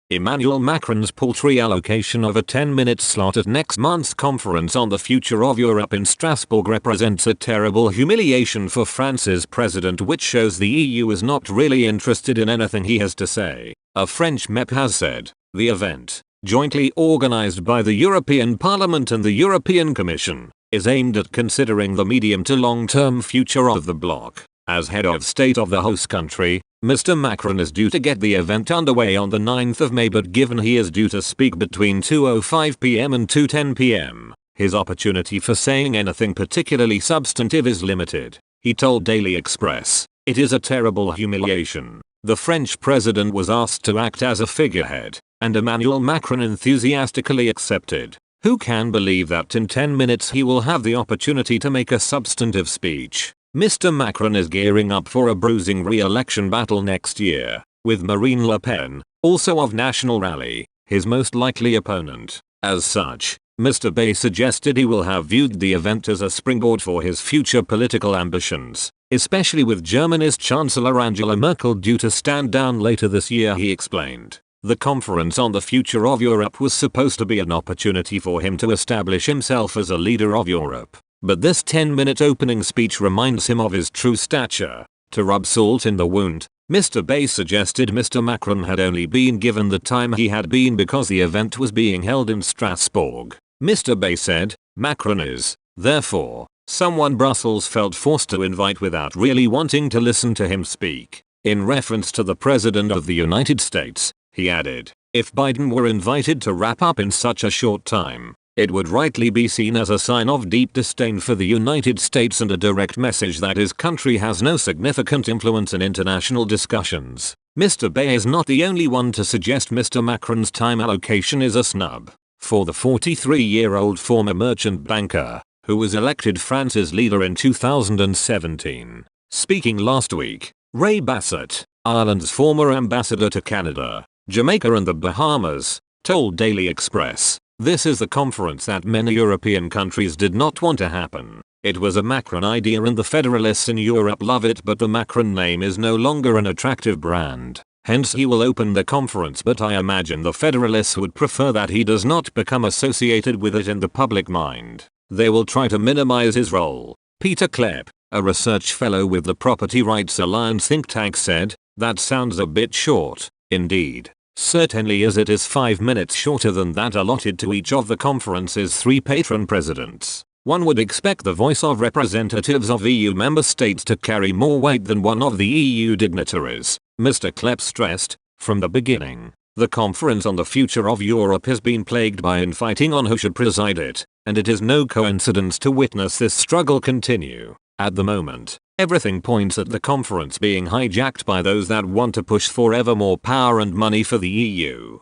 Emmanuel Macron's paltry allocation of a 10-minute slot at next month's conference on the future of Europe in Strasbourg represents a terrible humiliation for France's president, which shows the EU is not really interested in anything he has to say, a French MEP has said. The event, jointly organized by the European Parliament and the European Commission, is aimed at considering the medium to long-term future of the bloc. As head of state of the host country, Mr. Macron is due to get the event underway on the 9th of May, but given he is due to speak between 2:05 p.m. and 2:10 p.m., his opportunity for saying anything particularly substantive is limited. He told Daily Express, "It is a terrible humiliation. The French president was asked to act as a figurehead, and Emmanuel Macron enthusiastically accepted. Who can believe that in 10 minutes he will have the opportunity to make a substantive speech?" Mr. Macron is gearing up for a bruising re-election battle next year, with Marine Le Pen, also of National Rally, his most likely opponent. As such, Mr. Bay suggested he will have viewed the event as a springboard for his future political ambitions, especially with Germany's Chancellor Angela Merkel due to stand down later this year. He explained, "The conference on the future of Europe was supposed to be an opportunity for him to establish himself as a leader of Europe. But this 10-minute opening speech reminds him of his true stature. To rub salt in the wound, Mr. Bay suggested Mr. Macron had only been given the time he had been because the event was being held in Strasbourg. Mr. Bay said, Macron is, therefore, someone Brussels felt forced to invite without really wanting to listen to him speak. In reference to the President of the United States, he added, if Biden were invited to wrap up in such a short time, it would rightly be seen as a sign of deep disdain for the United States and a direct message that his country has no significant influence in international discussions. Mr. Bay is not the only one to suggest Mr. Macron's time allocation is a snub. For the 43-year-old former merchant banker, who was elected France's leader in 2017. Speaking last week, Ray Bassett, Ireland's former ambassador to Canada, Jamaica and the Bahamas, told Daily Express, "This is the conference that many European countries did not want to happen. It was a Macron idea and the federalists in Europe love it, but the Macron name is no longer an attractive brand. Hence he will open the conference, but I imagine the federalists would prefer that he does not become associated with it in the public mind. They will try to minimize his role." Peter Klepp, a research fellow with the Property Rights Alliance think tank, said, "That sounds a bit short, indeed. Certainly, as it is 5 minutes shorter than that allotted to each of the conference's 3 patron presidents. One would expect the voice of representatives of EU member states to carry more weight than one of the EU dignitaries," Mr. Klepp stressed. From the beginning, the conference on the future of Europe has been plagued by infighting on who should preside it, and it is no coincidence to witness this struggle continue. At the moment, everything points at the conference being hijacked by those that want to push for ever more power and money for the EU.